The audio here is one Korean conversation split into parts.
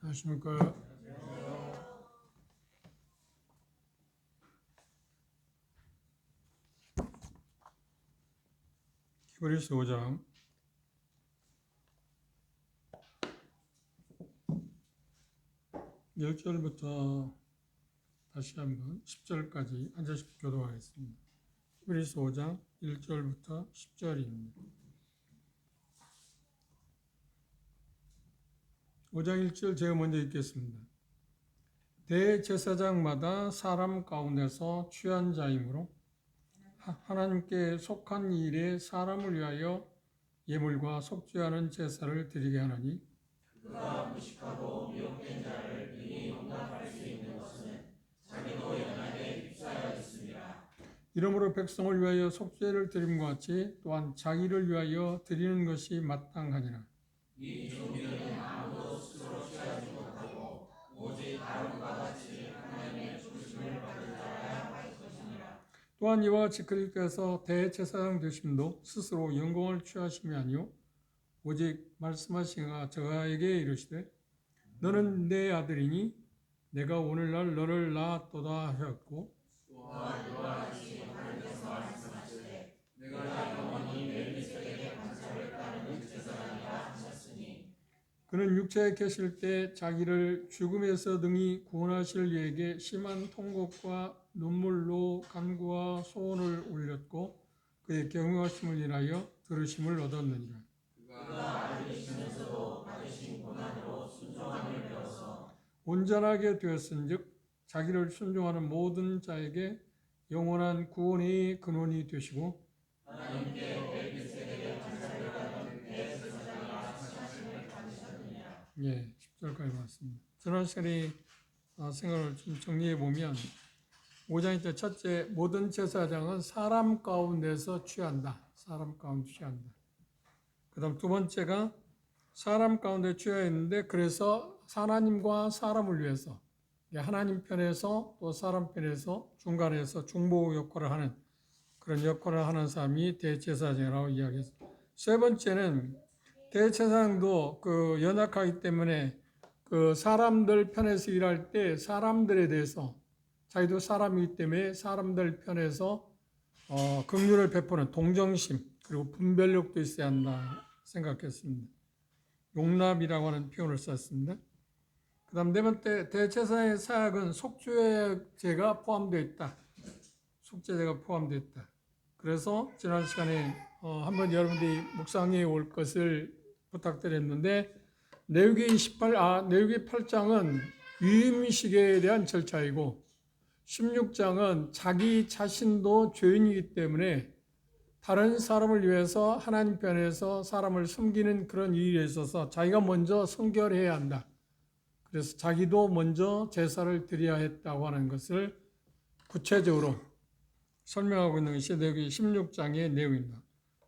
안녕하십니까. 히브리서 5장 1절부터 다시 한번 10절까지 한 절씩 교도하겠습니다. 히브리서 5장 1절부터 10절입니다. 5장 1절 제가 먼저 읽겠습니다. 대제사장마다 사람 가운데서 취한 자이므로 하나님께 속한 일에 사람을 위하여 예물과 속죄하는 제사를 드리게 하나니 그가 무식하고 미혹된 자를 능히 용납할 수 있는 것은 자기도 연약에 휩싸여 있습니다. 이러므로 백성을 위하여 속죄를 드림과 같이 또한 자기를 위하여 드리는 것이 마땅하니라. 이 종교는 아무도 스스로 취하지 못하고 오직 다름과 같이 하나님의 부르심을 받은 자라야 할 것이니라. 또한 이와 같이 그리스도께서 대제사장 되심도 스스로 영광을 취하심이 아니요 오직 말씀하시니가 저에게 이르시되 너는 내 아들이니 내가 오늘날 너를 낳았도다 하였고 또한 이와 같이 하나님께서 말씀하시되 내가 영원히 멜기세덱의 관찰을 따르는 제사장이라 하셨으니 그는 육체에 계실 때 자기를 죽음에서 능히 구원하실 이에게 심한 통곡과 눈물로 간구와 소원을 올렸고 그의 경외하심을 인하여 들으심을 얻었느니라. 그가 아들이시면서도 받으신 고난으로 순종함을 배워서 온전하게 되었은즉 자기를 순종하는 모든 자에게 영원한 구원의 근원이 되시고 하나님께 멜기세덱의 관찰을 받은 대제사장이라 하심을 받으셨느니라. 10절까지 봤습니다. 지난 시간에 생각을 좀 정리해 보면 5장의 때 첫째, 모든 제사장은 사람 가운데서 취한다. 사람 가운데 취한다. 그 다음 두 번째가 사람 가운데 취해 있는데 그래서 하나님과 사람을 위해서 하나님 편에서 또 사람 편에서 중간에서 중보 역할을 하는 그런 역할을 하는 사람이 대제사장이라고 이야기했습니다. 세 번째는 대제사장도 연약하기 때문에 그 사람들 편에서 일할 때 사람들에 대해서 자기도 사람이기 때문에 사람들 편에서 긍휼을 베푸는 동정심 그리고 분별력도 있어야 한다 생각했습니다. 용납이라고 하는 표현을 썼습니다. 그 다음 네 번째 대제사장의 사역은 속죄제가 포함되어 있다. 속죄제가 포함되어 있다. 그래서 지난 시간에 한번 여러분들이 묵상해 올 것을 부탁드렸는데 레위기 8장은 위임식에 대한 절차이고 16장은 자기 자신도 죄인이기 때문에 다른 사람을 위해서 하나님 편에서 사람을 섬기는 그런 일에 있어서 자기가 먼저 성결해야 한다. 그래서 자기도 먼저 제사를 드려야 했다고 하는 것을 구체적으로 설명하고 있는 것이 레위기 16장의 내용입니다.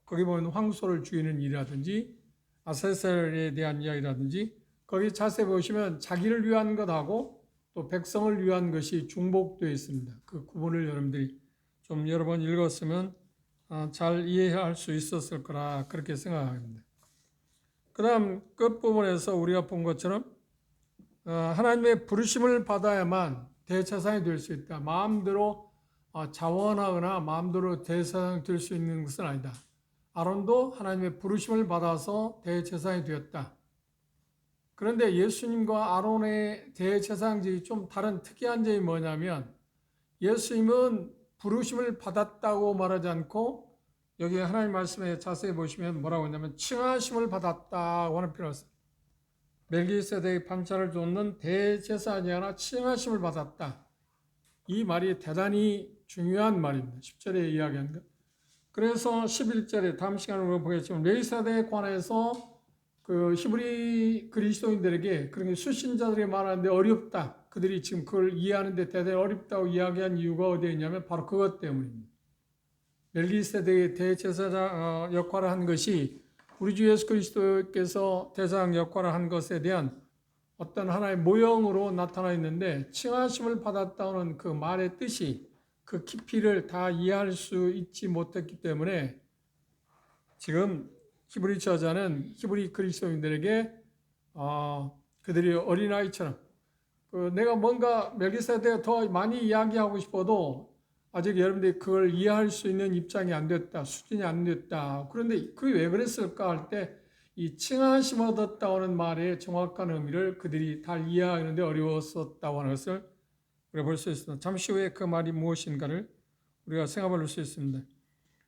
거기 보면 황소를 죽이는 일이라든지 아세셀에 대한 이야기라든지 거기 자세히 보시면 자기를 위한 것하고 또 백성을 위한 것이 중복되어 있습니다. 그 구분을 여러분들이 좀 여러 번 읽었으면 잘 이해할 수 있었을 거라 그렇게 생각합니다. 그 다음 끝부분에서 우리가 본 것처럼 하나님의 부르심을 받아야만 대제사장이 될 수 있다. 마음대로 자원하거나 마음대로 대제사장이 될 수 있는 것은 아니다. 아론도 하나님의 부르심을 받아서 대제사장이 되었다. 그런데 예수님과 아론의 대제사장직이 좀 다른 특이한 점이 뭐냐면 예수님은 부르심을 받았다고 말하지 않고 여기 하나님 말씀에 자세히 보시면 뭐라고 했냐면 칭하심을 받았다고 하는 표현을 써요. 멜기세덱의 판차를 쫓는 대제사장이 하나 칭하심을 받았다. 이 말이 대단히 중요한 말입니다. 10절에 이야기한 것. 그래서 11절에 다음 시간으로 보겠지만 멜기세덱에 관해서 그 히브리 그리스도인들에게 그런 수신자들이 말하는데 어렵다. 그들이 지금 그걸 이해하는데 대단히 어렵다고 이야기한 이유가 어디에 있냐면 바로 그것 때문입니다. 멜기세덱의 대제사장 역할을 한 것이 우리 주 예수 그리스도께서 대제사장 역할을 한 것에 대한 어떤 하나의 모형으로 나타나 있는데 칭하심을 받았다는 그 말의 뜻이 그 깊이를 다 이해할 수 있지 못했기 때문에 지금 히브리 저자는 히브리 그리스도인들에게 그들이 어린아이처럼 내가 뭔가 멜기세덱에 더 많이 이야기하고 싶어도 아직 여러분들이 그걸 이해할 수 있는 입장이 안 됐다, 수준이 안 됐다. 그런데 그게 왜 그랬을까 할 때 이 칭하심 얻었다 하는 말의 정확한 의미를 그들이 다 이해하는데 어려웠었다고 하는 것을 우리가 볼 수 있습니다. 잠시 후에 그 말이 무엇인가를 우리가 생각해 볼 수 있습니다.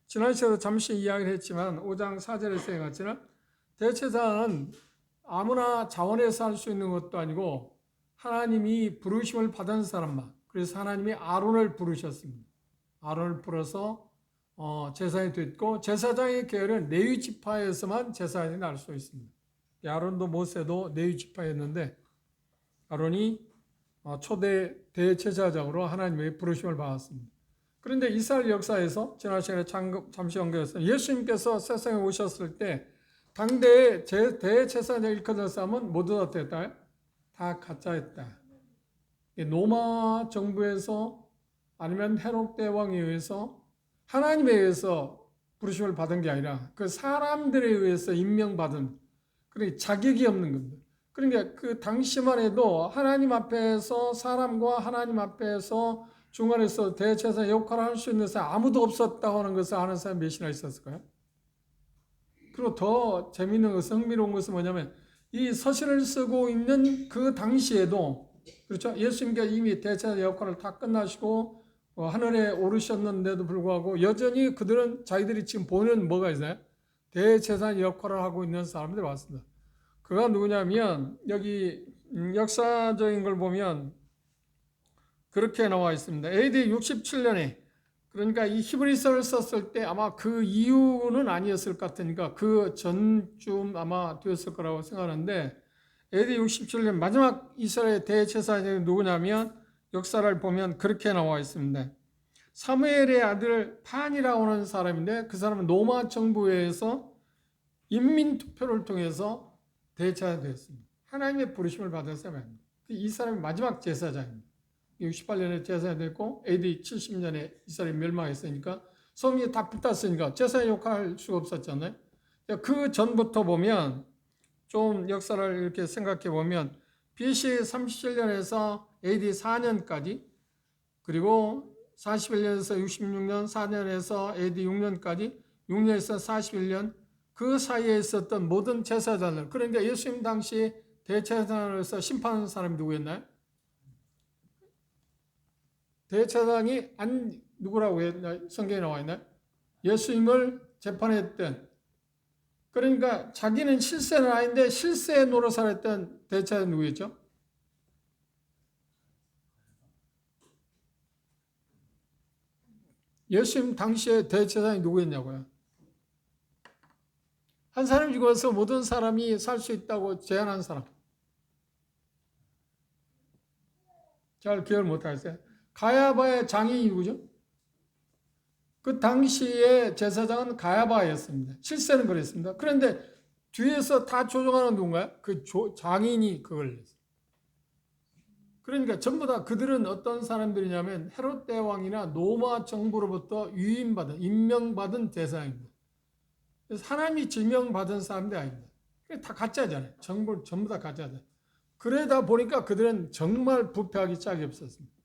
지난 시간에도 잠시 이야기를 했지만 5장 4절에서 같지는 대제사장은 아무나 자원해서 할 수 있는 것도 아니고 하나님이 부르심을 받은 사람만, 그래서 하나님이 아론을 부르셨습니다. 아론을 불러서 제사장이 됐고, 제사장의 계열은 레위 지파에서만 제사장이 날 수 있습니다. 아론도 모세도 레위 지파였는데 아론이 초대 대제사장으로 하나님의 부르심을 받았습니다. 그런데 이스라엘 역사에서 지난 시간에 잠시 언급했어요. 예수님께서 세상에 오셨을 때 당대의 대제사장을 일컫는 사람은 모두 어땠다? 다 가짜였다. 로마 정부에서 아니면 헤롯 대왕에 의해서 하나님에 의해서 부르심을 받은 게 아니라 그 사람들에 의해서 임명받은, 그러니까 자격이 없는 겁니다. 그러니까 그 당시만 해도 하나님 앞에서, 사람과 하나님 앞에서 중간에서 대제사장 역할을 할 수 있는 사람 아무도 없었다고 하는 것을 아는 사람이 몇이나 있었을까요? 그리고 더 재미있는 것은, 흥미로운 것은 뭐냐면 이 서신을 쓰고 있는 그 당시에도, 그렇죠? 예수님께서 이미 대제사장 역할을 다 끝나시고 하늘에 오르셨는데도 불구하고 여전히 그들은 자기들이 지금 보는 뭐가 있나요? 대제사장 역할을 하고 있는 사람들이 왔습니다. 그가 누구냐면 여기 역사적인 걸 보면 그렇게 나와 있습니다. AD 67년에, 그러니까 이 히브리서를 썼을 때 아마 그 이유는 아니었을 것 같으니까 그 전쯤 아마 되었을 거라고 생각하는데, AD 67년 마지막 이스라엘 대제사장이 누구냐면 역사를 보면 그렇게 나와 있습니다. 사무엘의 아들 판이라고 하는 사람인데 그 사람은 로마 정부에서 인민투표를 통해서 대제사장이 되었습니다. 하나님의 부르심을 받은 사람입니다. 이 사람이 마지막 제사장입니다. 68년에 제사장이 됐고 AD 70년에 이스라엘이 멸망했으니까 성이 다 붙었으니까 제사장 역할을 할 수가 없었잖아요. 그 전부터 보면 좀 역사를 이렇게 생각해 보면 BC 37년에서 AD 4년까지, 그리고 41년에서 66년, 4년에서 AD 6년까지, 6년에서 41년, 그 사이에 있었던 모든 제사장들, 그러니까 예수님 당시 대제사장으로서 심판하는 사람이 누구였나요? 대제사장이 누구라고 했나요? 성경에 나와 있나요? 예수님을 재판했던, 그러니까 자기는 실세는 아닌데 실세 노릇을 했던 대제사장이 누구였죠? 예수님 당시에 대제사장이 누구였냐고요? 한 사람이 죽어서 모든 사람이 살 수 있다고 제안한 사람. 잘 기억을 못하겠어요. 가야바의 장인이 누구죠? 그 당시에 제사장은 가야바였습니다. 실세는 그랬습니다. 그런데 뒤에서 다 조종하는 누군가요? 그 장인이 그걸 했어요. 그러니까 전부 다 그들은 어떤 사람들이냐면 헤롯 대왕이나 로마 정부로부터 유임받은, 임명받은 제사장입니다. 그래서 하나님이 지명받은 사람들이 아닙니다. 다 가짜잖아요. 전부 다 가짜잖아요. 그러다 보니까 그들은 정말 부패하기 짝이 없었습니다.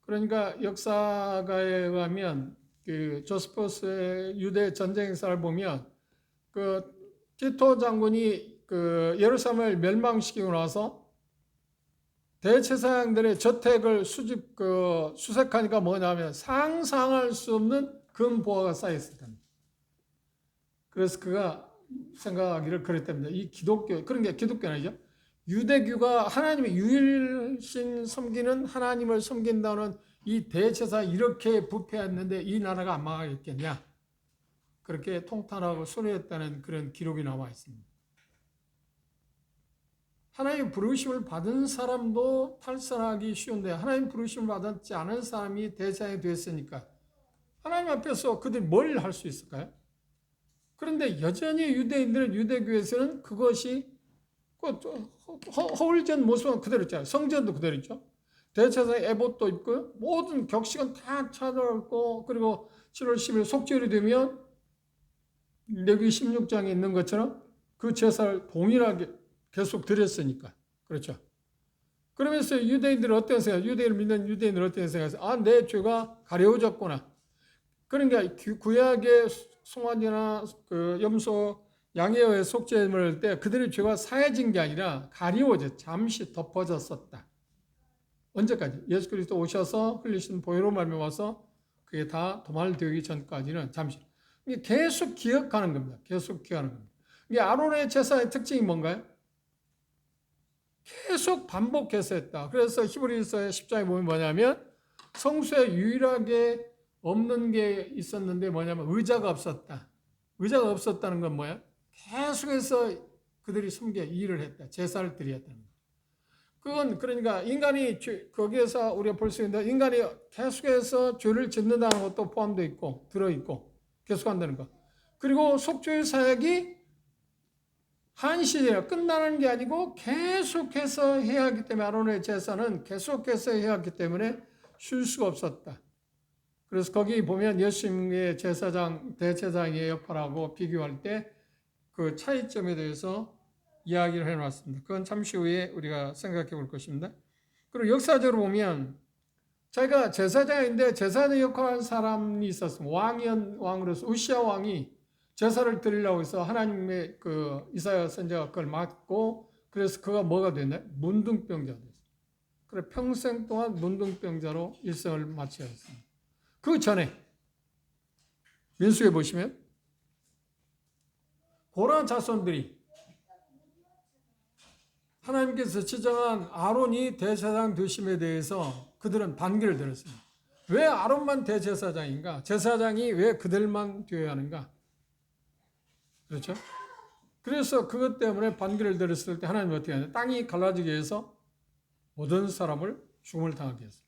그러니까 역사가에 의하면 그 조스포스의 유대 전쟁 역사를 보면 그 티토 장군이 그 예루살렘을 멸망시키고 나서 대제사장들의 저택을 수색하니까 뭐냐면 상상할 수 없는 금보화가 쌓였습니다. 그래서 그가 생각하기를 그랬답니다. 이 기독교, 그런 게 기독교는 아니죠. 유대교가 하나님의 유일신 섬기는 하나님을 섬긴다는 이 대제사 이렇게 부패했는데 이 나라가 안 망하겠겠냐. 그렇게 통탄하고 소리했다는 그런 기록이 나와 있습니다. 하나님 부르심을 받은 사람도 탈선하기 쉬운데 하나님 부르심을 받지 않은 사람이 대제사장이 됐으니까 하나님 앞에서 그들이 뭘 할 수 있을까요? 그런데 여전히 유대인들은 유대교에서는 그것이 허울전 모습은 그대로 있잖아요. 성전도 그대로 있죠. 대제사장 에봇도 있고 모든 격식은 다 찾아왔고, 그리고 7월 10일 속죄일이 되면 레위기 16장에 있는 것처럼 그 제사를 동일하게 계속 드렸으니까. 그렇죠? 그러면서 유대인들은 어떤 생각? 유대인을 믿는 유대인들은 어떤 생각해서 내 죄가 가려워졌구나. 그러니까 구약의 송아지나 그 염소, 양의 속죄물 할 때 그들의 죄가 사해진 게 아니라 가리워져 잠시 덮어졌었다. 언제까지? 예수 그리스도 오셔서 흘리신 보혈로 말미암아서 그게 다 도말되기 전까지는 잠시. 이게 계속 기억하는 겁니다. 계속 기억하는 겁니다. 이게 아론의 제사의 특징이 뭔가요? 계속 반복해서 했다. 그래서 히브리서의 10장에 보면 뭐냐면 성수에 유일하게 없는 게 있었는데 뭐냐면 의자가 없었다. 의자가 없었다는 건 뭐야? 계속해서 그들이 숨겨 일을 했다. 제사를 드렸다는 거야. 그건 그러니까 인간이 거기에서 우리가 볼 수 있는데 인간이 계속해서 죄를 짓는다는 것도 포함되어 있고 들어있고 계속한다는 거. 그리고 속죄의 사역이 한시제가 끝나는 게 아니고 계속해서 해야 하기 때문에 아론의 제사는 계속해서 해야 하기 때문에 쉴 수가 없었다. 그래서 거기 보면 예수님의 제사장, 대제사장의 역할하고 비교할 때 그 차이점에 대해서 이야기를 해놨습니다. 그건 잠시 후에 우리가 생각해 볼 것입니다. 그리고 역사적으로 보면 자기가 제사장인데 제사장 역할하는 사람이 있었습니다. 왕으로서 우시아 왕이 제사를 드리려고 해서 하나님의 그 이사야 선지자가 그걸 맡고 그래서 그가 뭐가 됐나요? 문둥병자가 됐어요. 그래 평생 동안 문둥병자로 일생을 마쳐야 했습니다. 그 전에 민수에 보시면 고라 자손들이 하나님께서 지정한 아론이 대제사장 되심에 대해서 그들은 반기를 들었습니다. 왜 아론만 대제사장인가? 제사장이 왜 그들만 되어야 하는가? 그렇죠? 그래서 그것 때문에 반기를 들었을 때 하나님이 어떻게 하냐? 땅이 갈라지게 해서 모든 사람을 죽음을 당하게 했어요.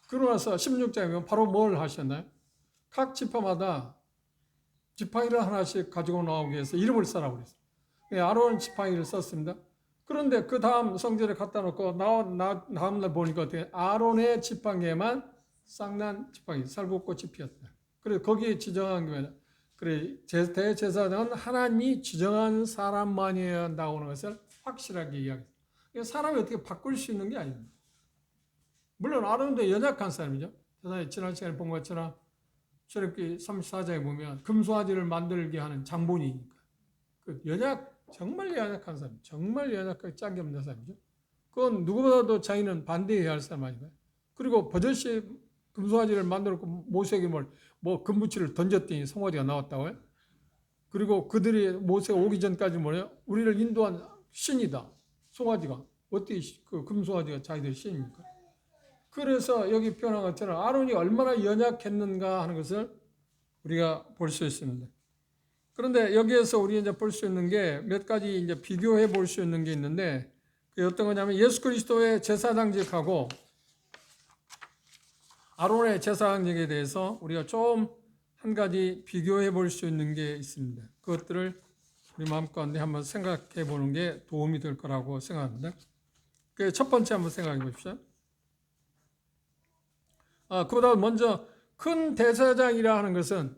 그러고 나서 16장에 보면 바로 뭘 하셨나요? 각 지파마다 지팡이를 하나씩 가지고 나오게 해서 이름을 써라고 그랬어요. 아론 지팡이를 썼습니다. 그런데 그 다음 성전에 갖다 놓고 다음날 보니까 어떻게 아론의 지팡이에만 쌍난 지팡이, 살구꽃이 피었다. 그래서 거기에 지정한 게 뭐냐? 그래 대제사장은 하나님이 지정한 사람만이 해야 한다고 하는 것을 확실하게 이야기했어요. 사람이 어떻게 바꿀 수 있는 게 아닙니다. 물론 아론도 연약한 사람이죠. 지난 시간에 본 것처럼 출애굽기 34장에 보면 금송아지를 만들게 하는 장본이니까. 그 정말 연약한 사람, 정말 연약하게 짝이 없는 사람이죠. 그건 누구보다도 자기는 반대해야 할 사람 아닌가요? 그리고 버젓이 금송아지를 만들었고 모세에게 금붙이를 던졌더니 송아지가 나왔다고요? 그리고 그들이 모세가 오기 전까지 뭐예요? 우리를 인도한 신이다. 송아지가. 어떻게 그 금송아지가 자기들 신입니까? 그래서 여기 표현한 것처럼 아론이 얼마나 연약했는가 하는 것을 우리가 볼 수 있습니다. 그런데 여기에서 우리 이제 볼 수 있는 게 몇 가지 이제 비교해 볼 수 있는 게 있는데 그게 어떤 거냐면 예수 그리스도의 제사장직하고 아론의 제사장직에 대해서 우리가 좀 한 가지 비교해 볼 수 있는 게 있습니다. 그것들을 우리 마음 가운데 한번 생각해 보는 게 도움이 될 거라고 생각합니다. 그 첫 번째 한번 생각해 보십시오. 그보다 먼저 큰 대제사장이라 하는 것은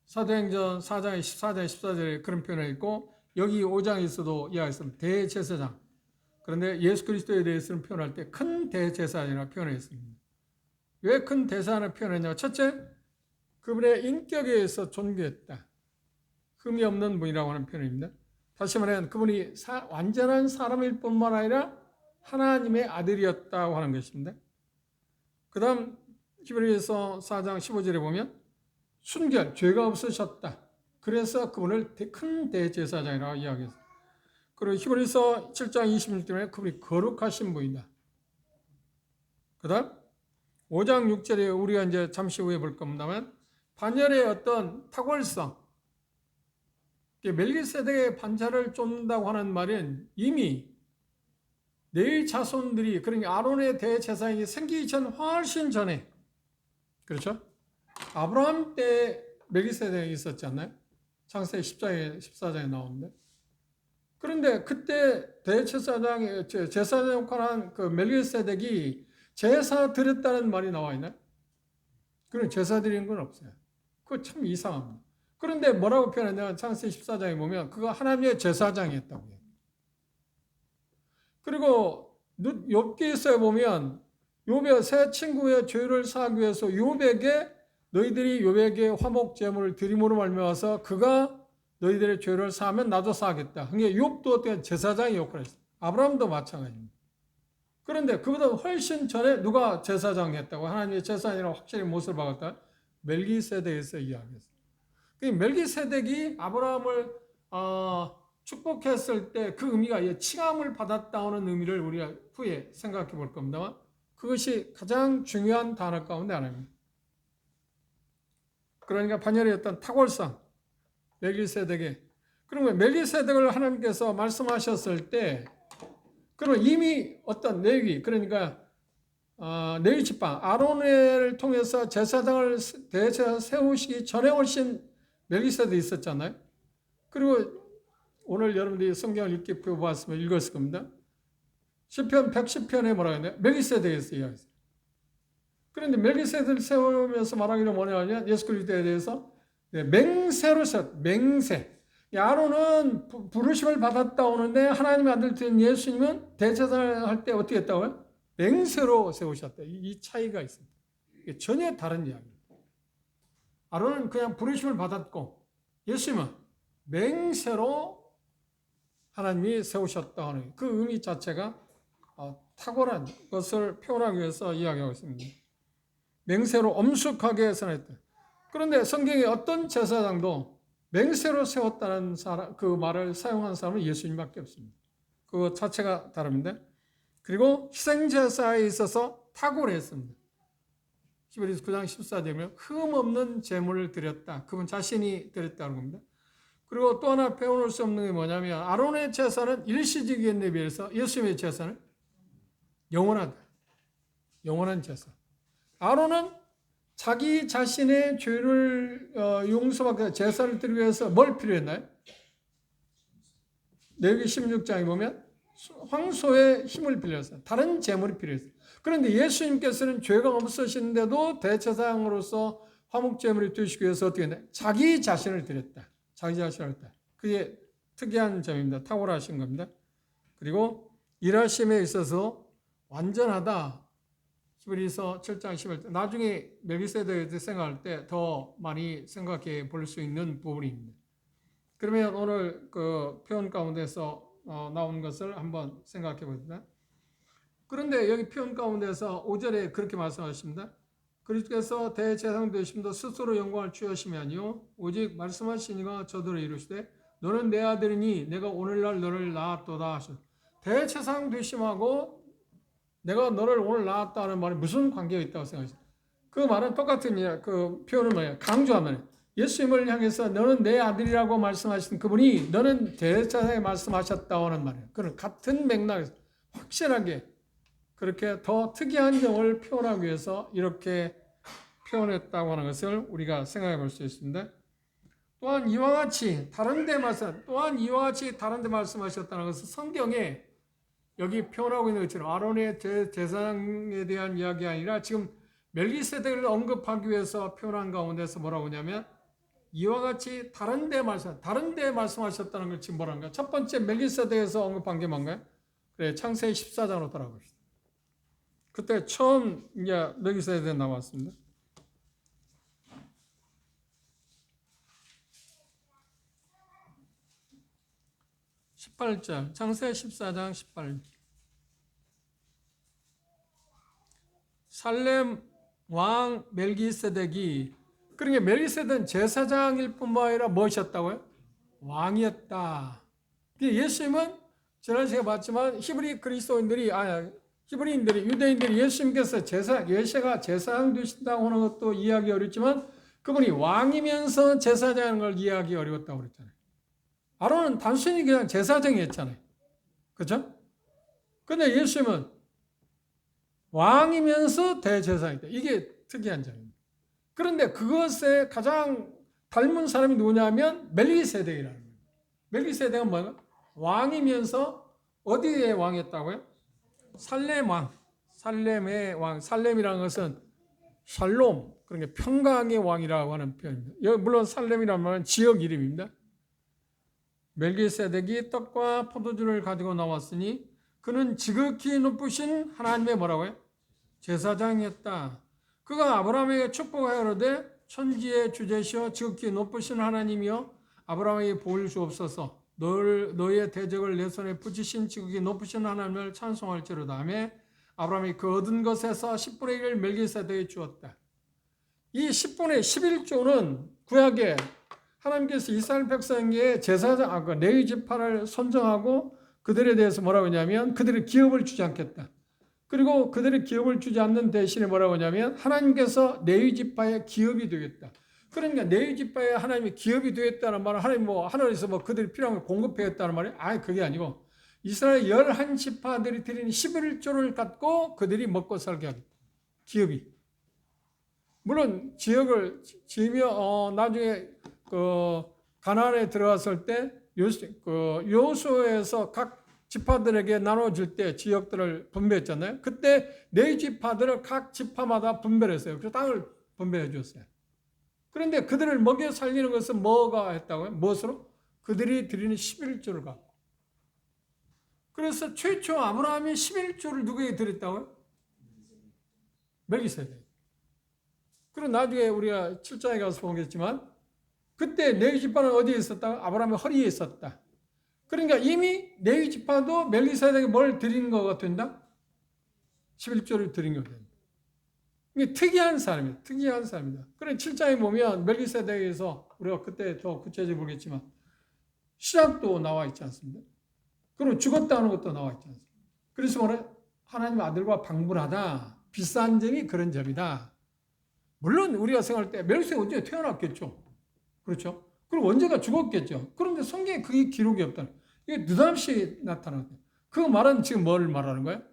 사도행전 4장의 14절에 14절에 그런 표현이 있고 여기 5장에서도 이야기했습니다. 대제사장. 그런데 예수 그리스도에 대해서는 표현할 때 큰 대제사장이라고 표현했습니다. 왜 큰 대제사장을 표현했냐? 첫째, 그분의 인격에 의해서 존귀했다. 흠이 없는 분이라고 하는 표현입니다. 다시 말하면 그분이 완전한 사람일 뿐만 아니라 하나님의 아들이었다고 하는 것입니다. 그 다음 히브리서 4장 15절에 보면 순결, 죄가 없으셨다. 그래서 그분을 큰 대제사장이라고 이야기했어요. 그리고 히브리서 7장 26절에 그분이 거룩하신 분이다. 그 다음 5장 6절에 우리가 이제 잠시 후에 볼 겁니다만 반열의 어떤 탁월성, 멜기세덱의 반차를 쫓는다고 하는 말은 이미 네 자손들이 그러니까 아론의 대제사장이 생기기 전 훨씬 전에 그렇죠? 아브라함 때 멜기세덱이 있었지 않나요? 창세기 10장에 14장에 나오는데 그런데 그때 대제사장의 제사장 역할한 그 멜기세덱이 제사 드렸다는 말이 나와 있나요? 그런 제사 드리는 건 없어요. 그거 참 이상합니다. 그런데 뭐라고 표현했냐면 창세기 14장에 보면 그가 하나님의 제사장이었다고 해요. 그리고 욥기서에 보면 욥의 세 친구의 죄를 사하기 위해서 너희들이 욥에게 화목 제물을 드림으로 말미암아서 그가 너희들의 죄를 사하면 나도 사하겠다. 그러니까 욥도 어떻게 제사장의 역할을 했어요. 아브라함도 마찬가지입니다. 그런데 그보다 훨씬 전에 누가 제사장 했다고? 하나님의 제사장이라고 확실히 못을 박았다. 멜기세덱에서 이야기했어요. 그 멜기세덱이 아브라함을 축복했을 때 그 의미가 칭함을 받았다는 의미를 우리가 후에 생각해 볼 겁니다만 그것이 가장 중요한 단어 가운데 하나입니다. 그러니까 반열의 어떤 탁월성, 멜기세덱의. 그러면 멜기세덱을 하나님께서 말씀하셨을 때 그러면 이미 어떤 레위, 그러니까 레위 지파 아론을 통해서 제사장을 대제사장 세우시기 전에 훨씬 멜기세덱이 있었잖아요. 그리고 오늘 여러분들이 성경을 읽기 보았으면 읽었을 겁니다. 시편 110편에 뭐라고 했나요? 멜기세덱에서 이야기했어요. 그런데 멜기세덱을 세우면서 말하기를 뭐냐면 예수 그리스도에 대해서 맹세로 세웠다. 맹세. 아론은 부르심을 받았다 오는데 하나님의 아들 된 예수님은 대제사장을 할 때 어떻게 했다고요? 맹세로 세우셨다. 이 차이가 있습니다. 이게 전혀 다른 이야기입니다. 아론은 그냥 부르심을 받았고 예수님은 맹세로 하나님이 세우셨다 하는 그 의미 자체가 탁월한 것을 표현하기 위해서 이야기하고 있습니다. 맹세로 엄숙하게 선했다. 그런데 성경에 어떤 제사장도 맹세로 세웠다는 그 말을 사용한 사람은 예수님밖에 없습니다. 그 자체가 다릅니다. 그리고 희생제사에 있어서 탁월했습니다. 히브리서 9장 14절에 흠 없는 제물을 드렸다. 그분 자신이 드렸다는 겁니다. 그리고 또 하나 배워놓을 수 없는 게 뭐냐면 아론의 제사는 일시적인 비해서 예수님의 제사는 영원하다. 영원한 제사. 아론은 자기 자신의 죄를 용서받기 제사를 드리기 위해서 뭘 필요했나요? 레위기 16장에 보면 황소의 힘을 빌렸어요. 다른 제물이 필요했어요. 그런데 예수님께서는 죄가 없으신데도 대제사장으로서 화목제물을 드시기 위해서 어떻게 했나요? 자기 자신을 드렸다. 자기 자신을 드렸다. 그게 특이한 점입니다. 탁월하신 겁니다. 그리고 일하심에 있어서 완전하다. 히브리서 7장 11절. 나중에 멜기세덱에 생각할 때 더 많이 생각해 볼 수 있는 부분입니다. 그러면 오늘 그 표현 가운데서 나온 것을 한번 생각해 봅니다. 그런데 여기 표현 가운데서 5절에 그렇게 말씀하십니다. 그리스도께서 대제사장 되심도 스스로 영광을 취하심이 아니요 오직 말씀하시니가 저더러 이르시되 너는 내 아들이니 내가 오늘날 너를 낳았도다 하셨. 대제사장 되심하고 내가 너를 오늘 낳았다는 말이 무슨 관계가 있다고 생각하세요? 그 말은 똑같은 그 표현은 뭐예요? 강조하면 예수님을 향해서 너는 내 아들이라고 말씀하신 그분이 너는 대제사장에 말씀하셨다고 하는 말이에요. 그런 같은 맥락에서 확실하게 그렇게 더 특이한 점을 표현하기 위해서 이렇게 표현했다고 하는 것을 우리가 생각해 볼 수 있습니다. 또한 이와 같이 다른 데 말씀하셨다는 것은 성경에 여기 표현하고 있는 것처럼 아론의 제사장에 대한 이야기 아니라 지금 멜기세덱을 언급하기 위해서 표현한 가운데서 뭐라고 하냐면 이와 같이 다른 데 말씀하셨다는 걸 지금 뭐란가? 첫 번째 멜기세덱에서 언급한 게 뭔가요? 그래, 창세기 14장으로 돌아갑시다. 그때 처음 이제 멜기세덱 나왔습니다. 18절, 창세기 14장 18절. 살렘 왕 멜기세덱이, 그러니까 멜기세덱은 제사장일 뿐만 아니라 무엇이었다고요? 왕이었다. 예수님은 지난 시간에 봤지만 히브리인들이 유대인들이 예수님께서 예수가 제사장 되신다고 하는 것도 이해하기 어렵지만 그분이 왕이면서 제사장인 걸 이해하기 어려웠다고 그랬잖아요. 아론은 단순히 그냥 제사장이었잖아요. 그렇죠? 근데 예수님은 왕이면서 대제사장이다. 이게 특이한 점입니다. 그런데 그것에 가장 닮은 사람이 누구냐면 멜기세덱이라는 거예요. 멜기세덱은 뭐예요? 왕이면서 어디의 왕이었다고요? 살렘 왕. 살렘의 왕. 살렘이라는 것은 샬롬, 그러니까 평강의 왕이라고 하는 표현입니다. 물론 살렘이라는 말은 지역 이름입니다. 멜기세덱이 떡과 포도주를 가지고 나왔으니 그는 지극히 높으신 하나님의 뭐라고요? 제사장이었다. 그가 아브라함에게 축복하여되 천지의 주제시여 지극히 높으신 하나님이여 아브라함에게 복을 주옵소서. 너의 대적을 내 손에 붙이신 지극히 높으신 하나님을 찬송할지로다 하며 아브라함이 그 얻은 것에서 10분의 1을 멜기세덱에게 주었다. 이 10분의 11조는 구약에 하나님께서 이스라엘 백성에게 제사장, 레위 지파를 선정하고 그들에 대해서 뭐라고 하냐면 그들의 기업을 주지 않겠다. 그리고 그들의 기업을 주지 않는 대신에 뭐라고 하냐면 하나님께서 레위 지파의 기업이 되겠다. 그러니까 레위 지파의 하나님의 기업이 되겠다는 말은 하나님 하늘에서 그들이 필요한 걸 공급하겠다는 말이 그게 아니고 이스라엘 11지파들이 드리는 11조를 갖고 그들이 먹고 살게 하겠다. 기업이. 물론 지역을 지으며 나중에 가나안에 들어갔을 때 요수에서 각 지파들에게 나눠줄 때 지역들을 분배했잖아요. 그때 네 지파들을 각 지파마다 분배했어요. 그래서 땅을 분배해 줬어요. 그런데 그들을 먹여 살리는 것은 뭐가 했다고요? 무엇으로? 그들이 드리는 11조를 갖고. 그래서 최초 아브라함이 11조를 누구에게 드렸다고요? 멜기세덱. 그리고 나중에 우리가 7장에 가서 보겠지만 그때 레위 지파는 어디에 있었다? 아브라함의 허리에 있었다. 그러니까 이미 레위 지파도 멜기세덱에게 뭘 드리는 것 같은다? 11조를 드린 것 같은다. 이게 특이한 사람이에요. 특이한 사람이다. 그래 7장에 보면 멜기세덱에서 우리가 그때 더 구체적으로 보겠지만 시작도 나와 있지 않습니까? 그리고 죽었다는 것도 나와 있지 않습니까? 그래서 뭐래? 하나님 아들과 방불하다. 비싼 점이 그런 점이다. 물론 우리가 생각할 때 멜기세덱 언제 태어났겠죠. 그렇죠? 그리고 언제가 죽었겠죠. 그런데 성경에 그게 기록이 없다. 이게 느닷없이 나타나거든요. 그 말은 지금 뭘 말하는 거예요?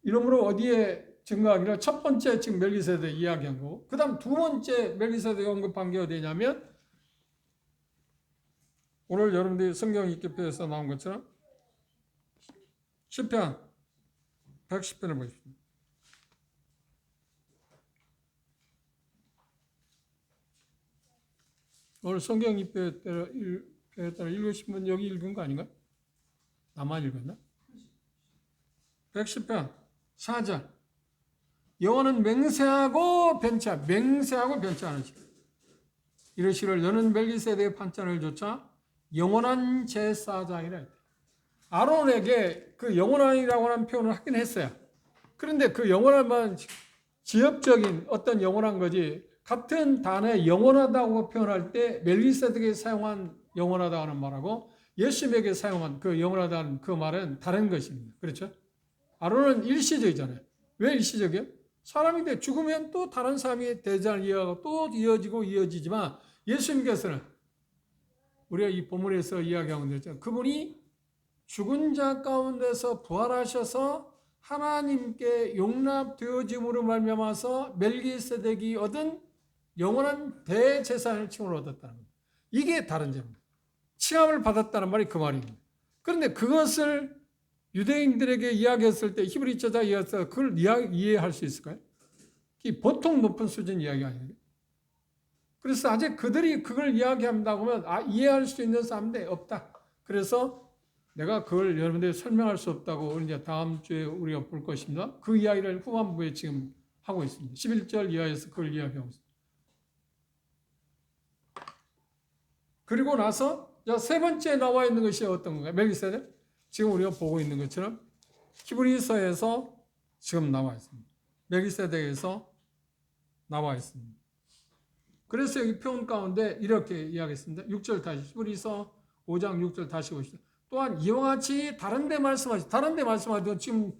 이러므로 어디에 증거하기를 첫 번째 지금 멜기세덱 이야기한 거고 그 다음 두 번째 멜기세덱 언급한 게 어디냐면 오늘 여러분들이 성경 읽기표에서 나온 것처럼 시편 110편을 보십시오. 오늘 성경 입표에 따라 읽으신 분 여기 읽은 거 아닌가? 나만 읽었나? 110편 4절 여호와는 맹세하고 변치 않으시고 이르시를 너는 멜기세덱의 판단을 조차 영원한 제사장이라 했다. 아론에게 그 영원한이라고 하는 표현을 하긴 했어요. 그런데 그 영원한 지역적인 어떤 영원한 거지 같은 단어에 영원하다고 표현할 때 멜기세덱에 사용한 영원하다고 하는 말하고 예수님에게 사용한 그 영원하다는 그 말은 다른 것입니다. 그렇죠? 아론은 일시적이잖아요. 왜 일시적이에요? 사람이 돼 죽으면 또 다른 사람이 대장을 이어가고 또 이어지고 이어지지만 예수님께서는 우리가 이 본문에서 이야기하고 있잖아요. 그분이 죽은 자 가운데서 부활하셔서 하나님께 용납되어짐으로 말미암아서 멜기세덱이 얻은 영원한 대제사장의 칭을 얻었다는 겁니다. 이게 다른 점입니다. 칭함을 받았다는 말이 그 말입니다. 그런데 그것을 유대인들에게 이야기했을 때 히브리서자 이해해서 그걸 이해할 수 있을까요? 이 보통 높은 수준 이야기 아니에요. 그래서 아직 그들이 그걸 이야기한다고 하면 이해할 수 있는 사람인데 없다. 그래서 내가 그걸 여러분들이 설명할 수 없다고 이제 다음 주에 우리가 볼 것입니다. 그 이야기를 후반부에 지금 하고 있습니다. 11절 이하에서 그걸 이야기하고 있습니다. 그리고 나서 세 번째 나와 있는 것이 어떤 건가요? 멜기세덱? 지금 우리가 보고 있는 것처럼 히브리서에서 지금 나와 있습니다. 멜기세덱에서 나와 있습니다. 그래서 여기 표현 가운데 이렇게 이야기했습니다. 6절 다시 히브리서 5장 6절 다시 보시죠. 또한 이와 같이 다른 데 말씀하시죠. 지금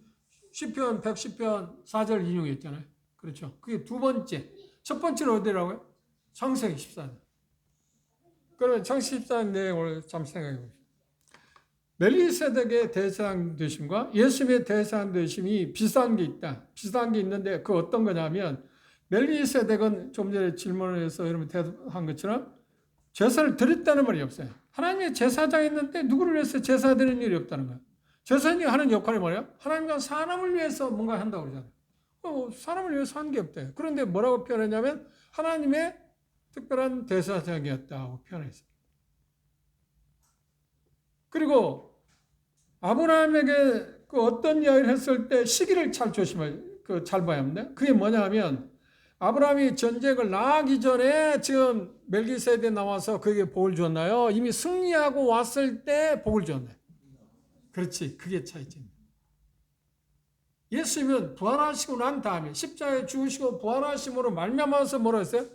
시편 110편 4절 인용했잖아요. 그렇죠. 그게 두 번째. 첫 번째는 어디라고요? 창세기 14년. 그러면 창세기 14년 내용을 잠시 생각해 보십시오. 멜기세덱의 대제사장 되심과 예수님의 대제사장 되심이 비슷한 게 있다. 비슷한 게 있는데 그 어떤 거냐면 멜기세덱은 좀 전에 질문을 해서 여러분 대답한 것처럼 제사를 드렸다는 말이 없어요. 하나님의 제사장이 있는데 누구를 위해서 제사 드리는 일이 없다는 거예요. 제사장이 하는 역할이 뭐예요? 하나님과 사람을 위해서 뭔가 한다고 그러잖아요. 사람을 위해서 한 게 없대요. 그런데 뭐라고 표현했냐면 하나님의 특별한 대제사장이었다고 표현했어요. 그리고 아브라함에게 그 어떤 이야기를 했을 때 시기를 잘 봐야 합니다. 그게 뭐냐 하면 아브라함이 전쟁을 나가기 전에 지금 멜기세덱 나와서 그에게 복을 줬나요? 이미 승리하고 왔을 때 복을 줬나요? 그렇지. 그게 차이점입니다. 예수님은 부활하시고 난 다음에 십자가에 죽으시고 부활하심으로 말미암아서 뭐라 했어요?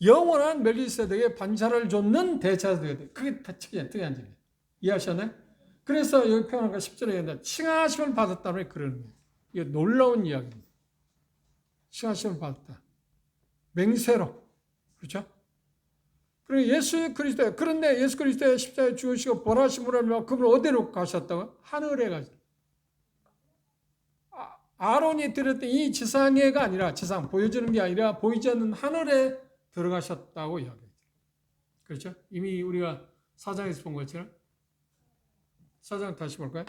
영원한 멜기세덱에 반차를 줬는 대차가 되어야 돼. 그게 특이한 점이에요. 이해하셨나요? 그래서 여기 표현한 거 10절에 칭하심을 받았다는 그런 거예요. 이게 놀라운 이야기입니다. 칭하심을 받았다. 맹세로. 그렇죠? 그리고 예수 그리스도, 그런데 예수 그리스도의 십자가에 죽으시고 부활하심으로 하면 그분 어디로 가셨다고? 하늘에 가셨다. 아론이 드렸던 이 지상에가 아니라, 지상 보여주는 게 아니라 보이지 않는 하늘에 들어가셨다고 이야기해요. 그렇죠? 이미 우리가 사장에서 본 것처럼. 사장 다시 볼까요?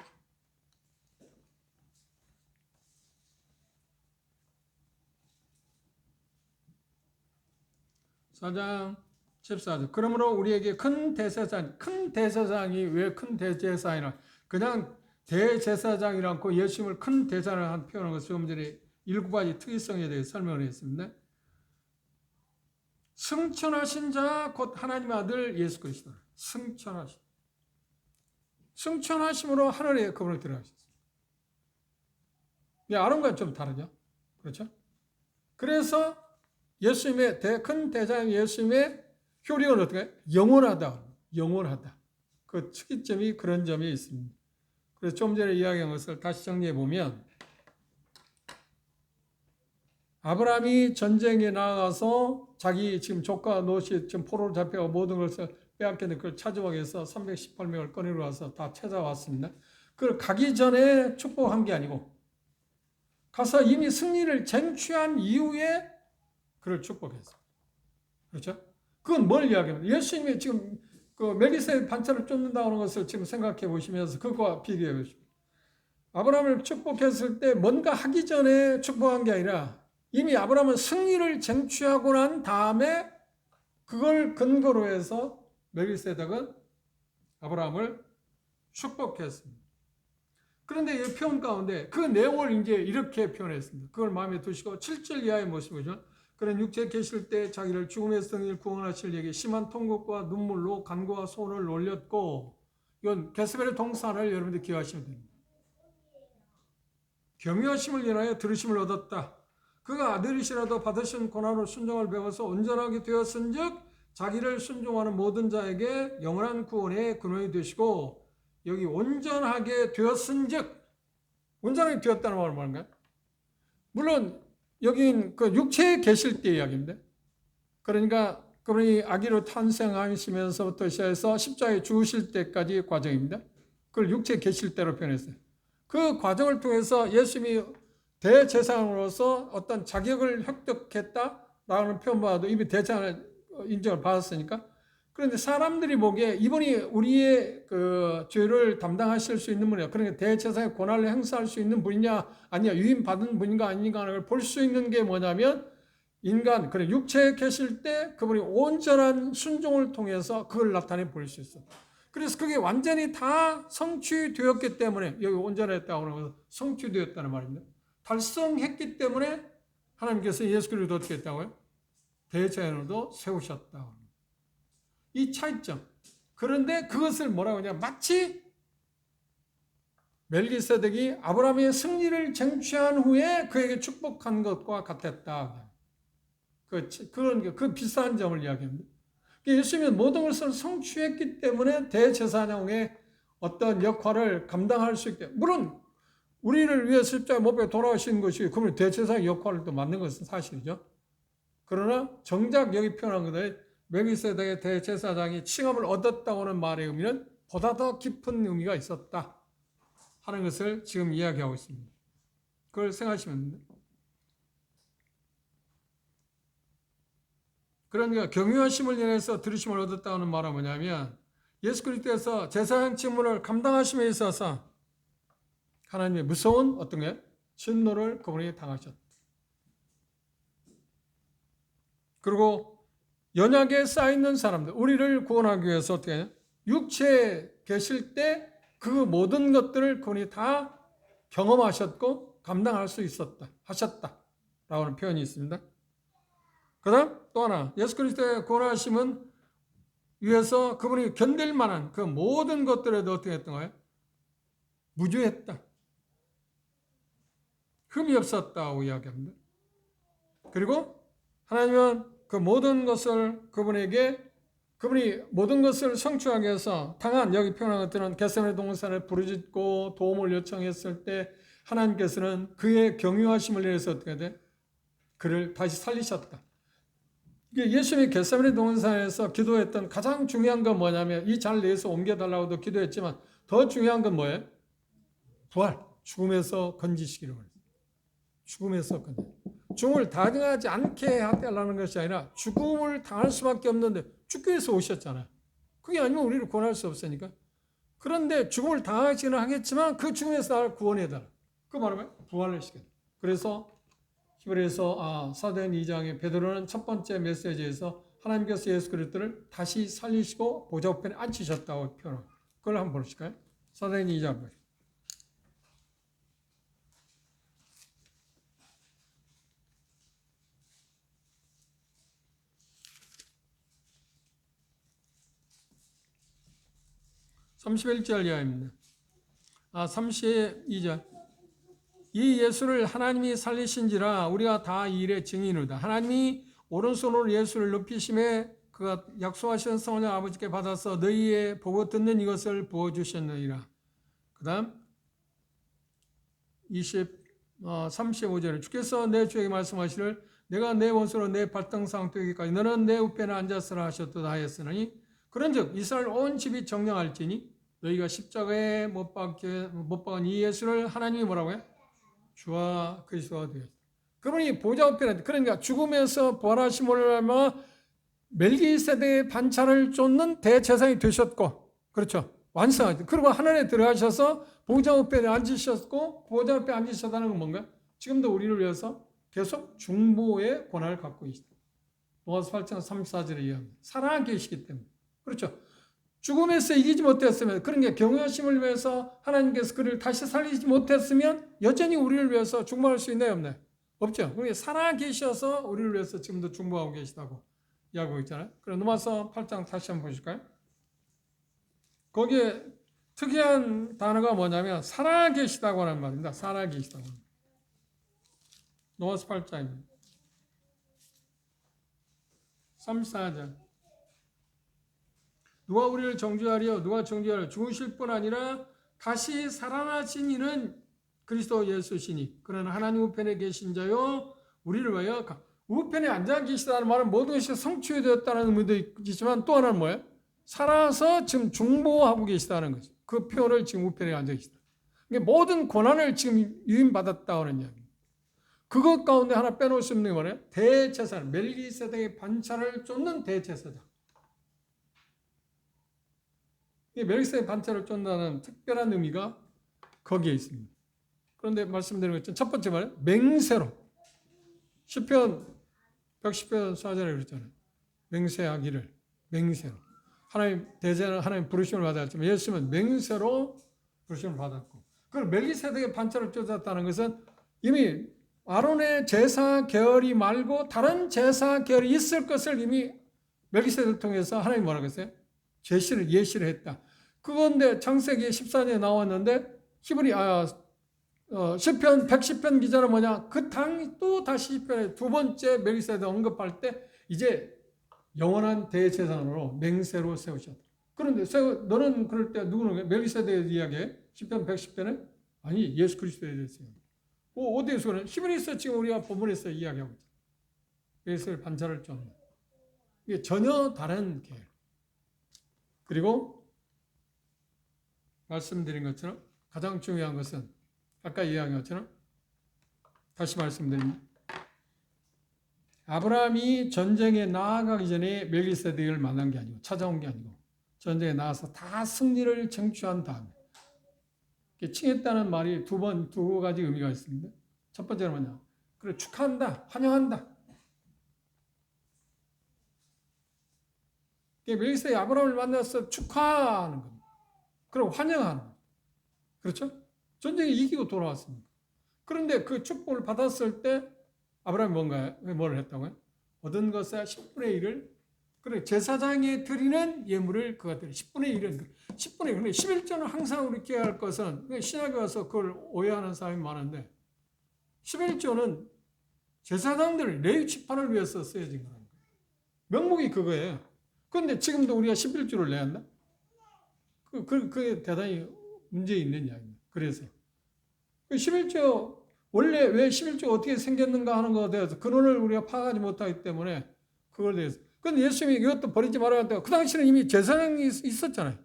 4장 14절. 그러므로 우리에게 큰 대제사장이 왜 큰 대제사장이라? 그냥 대제사장이라 않고 예수님을 큰 대제사장을 한 표현한 것을 조금 전에 7가지 특이성에 대해 설명을 했습니다. 승천하신 자 곧 하나님의 아들 예수 그리스도. 승천하심으로 하늘에 그분을 들어가셨어요. 아론과 좀 다르죠? 그렇죠? 그래서 예수님의 큰 대장 예수님의 효력은 어떻게? 영원하다. 그 특이점이 그런 점이 있습니다. 그래서 좀 전에 이야기한 것을 다시 정리해 보면 아브라함이 전쟁에 나가서 자기 지금 조카 노시 지금 포로로 잡혀 모든 것을 빼앗겼는데 그걸 찾아오기 위해서 318명을 꺼내러 와서 다 찾아왔습니다. 그걸 가기 전에 축복한 게 아니고 가서 이미 승리를 쟁취한 이후에 그를 축복했어요. 그렇죠? 그건 뭘 이야기합니까? 예수님이 지금 그 멜기세덱 반차를 쫓는다는 것을 지금 생각해 보시면서 그것과 비교해 보십시오. 아브라함을 축복했을 때 뭔가 하기 전에 축복한 게 아니라 이미 아브라함은 승리를 쟁취하고 난 다음에 그걸 근거로 해서 멜기세덱은 아브라함을 축복했습니다. 그런데 이 표현 가운데 그 내용을 이제 이렇게 표현했습니다. 그걸 마음에 두시고 7절 이하의 모습이죠. 그런 육체에 계실 때 자기를 죽음에서 등일 구원하실 얘기 심한 통곡과 눈물로 간구와 소원을 올렸고, 이건 게스벨의 동산을 여러분들 기억하시면 됩니다. 경외하심을 인하여 들으심을 얻었다. 그가 아들이시라도 받으신 고난으로 순종을 배워서 온전하게 되었은즉 자기를 순종하는 모든 자에게 영원한 구원의 근원이 되시고, 여기 온전하게 되었은즉, 온전하게 되었다는 말은 뭔가요? 물론 여긴 그 육체에 계실 때 이야기인데, 그러니까 그분이 아기로 탄생하시면서부터 시작해서 십자가에 죽으실 때까지 과정입니다. 그걸 육체에 계실 때로 표현했어요. 그 과정을 통해서 예수님이 대제사장으로서 어떤 자격을 획득했다라는 표현보다도 이미 대제사장을 인정을 받았으니까. 그런데 사람들이 보기에 이분이 우리의 그 죄를 담당하실 수 있는 분이야. 그러니까 대제사장의 권한을 행사할 수 있는 분이냐, 아니냐, 유임받은 분인가 아닌가를 볼 수 있는 게 뭐냐면, 인간, 그래, 육체에 계실 때 그분이 온전한 순종을 통해서 그걸 나타내 볼 수 있어. 그래서 그게 완전히 다 성취되었기 때문에, 여기 온전했다고 하는 것은 성취되었다는 말입니다. 달성했기 때문에 하나님께서 예수 그리스도를 어떻게 했다고요? 대제사장으로도 세우셨다. 이 차이점. 그런데 그것을 뭐라고 하냐? 마치 멜기세덱이 아브라함의 승리를 쟁취한 후에 그에게 축복한 것과 같았다. 그 비슷한 점을 이야기합니다. 예수님은 모든 것을 성취했기 때문에 대제사장의 어떤 역할을 감당할 수 있게. 물론 우리를 위해 십자가에 못 박혀 돌아오신 것이 그러면 대제사장의 역할을 또 맡는 것은 사실이죠. 그러나 정작 여기 표현한 것은 멜기세덱의 대제사장이 칭함을 얻었다고 하는 말의 의미는 보다 더 깊은 의미가 있었다 하는 것을 지금 이야기하고 있습니다. 그걸 생각하시면 됩니다. 그러니까 경유하심을 인해서 들으심을 얻었다는 말은 뭐냐면 예수 그리스도께서 제사장 직무를 감당하심에 있어서 하나님의 무서운 어떤 게 진노를 그분이 당하셨다. 그리고 연약에 쌓여있는 사람들, 우리를 구원하기 위해서 어떻게 해요? 육체에 계실 때 그 모든 것들을 그분이 다 경험하셨고 감당할 수 있었다, 하셨다라고 하는 표현이 있습니다. 그 다음 또 하나, 예수 그리스도의 구원하심은 위해서 그분이 견딜 만한 그 모든 것들에도 어떻게 했던 거예요? 무죄했다. 흠이 없었다고 이야기합니다. 그리고 하나님은 그 모든 것을 그분이 모든 것을 성취하기 위해서 당한, 여기 표현한 것들은 겟세마네 동산을 부르짖고 도움을 요청했을 때 하나님께서는 그의 경유하심을 위해서 어떻게 돼? 그를 다시 살리셨다. 예수님이 겟세마네 동산에서 기도했던 가장 중요한 건 뭐냐면, 이 잔을 내서 옮겨달라고도 기도했지만 더 중요한 건 뭐예요? 부활, 죽음에서 건지시기를 원했어요. 죽음에서 건져. 죽음을 당하지 않게 하려는 것이 아니라 죽음을 당할 수밖에 없는데 죽기 위해서 오셨잖아요. 그게 아니면 우리를 구원할 수 없으니까. 그런데 죽음을 당하지는 하겠지만 그 죽음에서 나를 구원해달라. 그 말하면 부활을 시켜요. 그래서 히브리서 사도행 2장의 베드로는 첫 번째 메시지에서 하나님께서 예수 그리스도를 다시 살리시고 보좌 우편에 앉히셨다고 표현합니다. 그걸 한번 보실까요? 사도행 2장 보시죠. 31절 이하입니다. 32절. 이 예수를 하나님이 살리신지라 우리가 다 이 일의 증인이다. 하나님이 오른손으로 예수를 높이심에 그가 약속하신 성령 아버지께 받아서 너희의 보고 듣는 이것을 부어주셨느니라. 그 다음 35절에 주께서 내 주에게 말씀하시를 내가 내 원수로 내 발등상 되기까지 너는 내 우편에 앉았으라 하셨도다 하였으니 그런즉 이스라엘 온 집이 정령할지니 너희가 십자가에 못 박은 이 예수를 하나님이 뭐라고요? 주와 그리스도가 되었다. 그분이 보좌 우편에, 그러니까 죽음에서 부활하심으로 하며 멜기세덱의 반차를 쫓는 대제사장이 되셨고, 그렇죠? 완성하죠. 그리고 하늘에 들어가셔서 보좌 우편에 앉으셨고, 보좌 우편에 앉으셨다는 건 뭔가? 지금도 우리를 위해서 계속 중보의 권한을 갖고 계시다. 로마서 8장 34절에 이야기합니다. 살아계시기 때문에. 그렇죠? 죽음에서 이기지 못했으면, 그러니까 경외하심을 위해서 하나님께서 그를 다시 살리지 못했으면 여전히 우리를 위해서 중보할 수 있나요, 없나요? 없죠. 그러니까 살아계셔서 우리를 위해서 지금도 중보하고 계시다고 이야기하고 있잖아요. 그럼 로마서 8장 다시 한번 보실까요? 거기에 특이한 단어가 뭐냐면 살아계시다고 하는 말입니다. 살아계시다고. 로마서 8장입니다. 34절. 누가 우리를 정죄하리요? 누가 정죄하리요? 죽으실 뿐 아니라 다시 살아나신 이는 그리스도 예수시니. 그러나 하나님 우편에 계신 자요 우리를 위하여 우편에 앉아 계시다는 말은 모든 것이 성취되었다는 의미도 있지만 또 하나는 뭐예요? 살아서 지금 중보하고 계시다는 거죠. 그 표현을 지금 우편에 앉아 계시다. 그러니까 모든 고난을 지금 유임받았다는 이야기입니다. 그것 가운데 하나 빼놓을 수 없는 게 뭐예요? 대제사장, 멜기세덱의 반차를 쫓는 대제사장. 멜기세덱의 반차를 쫓는다는 특별한 의미가 거기에 있습니다. 그런데 말씀드린 것처럼 첫 번째 말은 맹세로. 시편 110편 4절에 그랬잖아요. 맹세하기를, 맹세로. 하나님 대제는 하나님 부르심을 받았지만 예수님은 맹세로 부르심을 받았고, 그럼 멜기세덱의 반차를 쫓았다는 것은 이미 아론의 제사 계열이 말고 다른 제사 계열이 있을 것을 이미 멜기세덱을 통해서 하나님이 뭐라고 했어요? 예시를 했다. 그건데 창세기 14년에 나왔는데 시편 110편 기자는 뭐냐? 그 당 또 다시 시편에 두 번째 멜기세덱 언급할 때 이제 영원한 대제사장으로 맹세로 세우셨다. 그런데 너는 그럴 때 누구는 멜기세덱에 이야기해? 시편 110편에? 아니, 예수 그리스도에 대해서. 어디에서는? 히브리서 지금 우리가 본문에서 이야기하고 있죠. 예수의 반차를 쫓는. 이게 전혀 다른 계열. 그리고 말씀드린 것처럼 가장 중요한 것은 아까 이야기한 것처럼 다시 말씀드립니다. 아브라함이 전쟁에 나아가기 전에 멜기세덱을 만난 게 아니고 찾아온 게 아니고 전쟁에 나가서 다 승리를 쟁취한 다음에 칭했다는 말이 두 가지 의미가 있습니다. 첫 번째는 뭐냐? 그래, 축하한다, 환영한다. 멜기세덱이 아브라함을 만나서 축하하는 겁니다. 그리고 환영하는 겁니다. 그렇죠? 전쟁에 이기고 돌아왔습니다. 그런데 그 축복을 받았을 때 아브라함이 뭔가요? 뭘 했다고요? 얻은 것의 10분의 1을 그래 제사장에 드리는 예물을 그가 드려 10분의 1은 10분의 1. 근데 11조는 항상 우리 기억해야 할 것은 신학에 와서 그걸 오해하는 사람이 많은데 11조는 제사장들 레위 지파를 위해서 쓰여진 거라는 거예요. 명목이 그거예요. 그런데 지금도 우리가 11조를 내야 한다? 그게 대단히 문제 있는 이야기입니다. 그래서 11조 원래 왜 11조가 어떻게 생겼는가 하는 것에 대해서 근원을 우리가 파악하지 못하기 때문에 그걸 대해서. 그런데 예수님이 이것도 버리지 말아야 한다고. 그 당시에는 이미 제사장이 있었잖아요.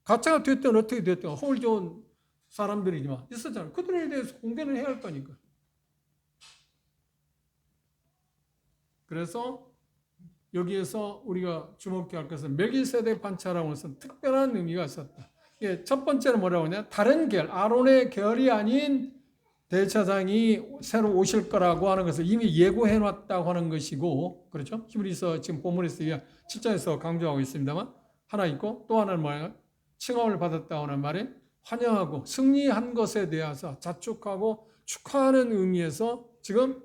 가짜가 됐든 어떻게 됐든 허울 좋은 사람들이지만 있었잖아요. 그들에 대해서 공개를 해야 할 거니까. 그래서 여기에서 우리가 주목해야 할 것은 멜기세덱 반차라는 것은 특별한 의미가 있었다. 첫 번째는 뭐라고 하냐? 다른 계열, 아론의 계열이 아닌 대제사장이 새로 오실 거라고 하는 것을 이미 예고해 놨다고 하는 것이고, 그렇죠? 히브리서 지금 본문에서 7장에서 강조하고 있습니다만 하나 있고, 또 하나는 뭐예요? 칭함을 받았다고 하는 말이 환영하고 승리한 것에 대해서 자축하고 축하하는 의미에서 지금